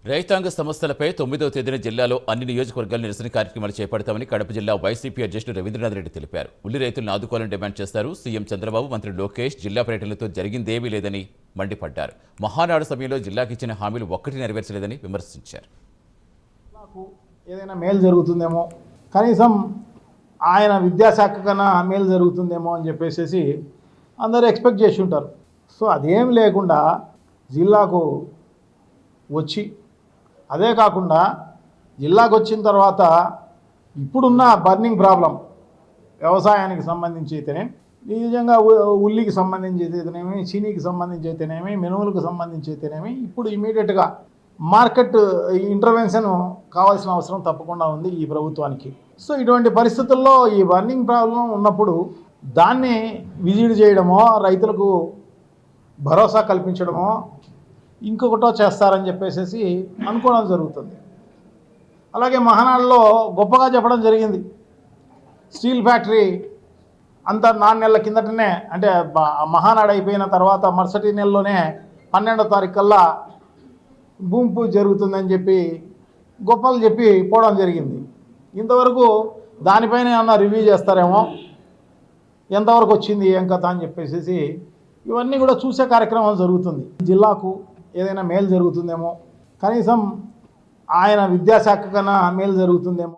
రైతాంగ సమస్యలపై 9వ తేదీన జిల్లాలో అన్ని నియోజకవర్గాల నిరసన కార్యక్రమాలు చేపడతామని కడప జిల్లా వైసీపీ అధ్యక్షుడు రవీంద్రనాథ్ రెడ్డి తెలిపారు. ఉల్లి రైతులను ఆదుకోవాలని డిమాండ్ చేశారు. సీఎం చంద్రబాబు, మంత్రి లోకేష్ జిల్లా పర్యటనలతో జరిగిందేమీ లేదని మండిపడ్డారు. మహానాడు సమయంలో జిల్లాకి ఇచ్చిన హామీలు ఒక్కటి నెరవేర్చలేదని విమర్శించారు. ఏదైనా మేలు జరుగుతుందేమో, కనీసం ఆయన విద్యాశాఖ కన్నా మేలు జరుగుతుందేమో అని చెప్పేసి అందరూ ఎక్స్పెక్ట్ చేసి ఉంటారు. సో అదేం లేకుండా జిల్లాకు వచ్చి, అదే కాకుండా జిల్లాకు వచ్చిన తర్వాత ఇప్పుడున్న బర్నింగ్ ప్రాబ్లం వ్యవసాయానికి సంబంధించి అయితేనే, నిజంగా ఉల్లికి సంబంధించి అయితేనేమి, చీనీకి సంబంధించి అయితేనేమి, మినుములకు సంబంధించి అయితేనేమి, ఇప్పుడు ఇమీడియట్గా మార్కెట్ ఇంటర్వెన్షన్ కావాల్సిన అవసరం తప్పకుండా ఉంది ఈ ప్రభుత్వానికి. సో ఇటువంటి పరిస్థితుల్లో ఈ బర్నింగ్ ప్రాబ్లం ఉన్నప్పుడు దాన్ని విజిట్ చేయడమో, రైతులకు భరోసా కల్పించడమో, ఇంకొకటో చేస్తారని చెప్పేసి అనుకోవడం జరుగుతుంది. అలాగే మహానాడులో గొప్పగా చెప్పడం జరిగింది. స్టీల్ ఫ్యాక్టరీ అంత 4 నెలల కిందటనే, అంటే మహానాడు అయిపోయిన తర్వాత మరుసటి నెలలోనే 12వ తారీఖు కల్లా భూమి పూజ జరుగుతుందని చెప్పి గొప్పలు చెప్పి పోవడం జరిగింది. ఇంతవరకు దానిపైన ఏమన్నా రివ్యూ చేస్తారేమో, ఎంతవరకు వచ్చింది ఏం కథ అని చెప్పేసి ఇవన్నీ కూడా చూసే కార్యక్రమం జరుగుతుంది. జిల్లాకు ఏదైనా మేలు జరుగుతుందేమో, కనీసం ఆయన విద్యాశాఖ కన్నా మేలు జరుగుతుందేమో.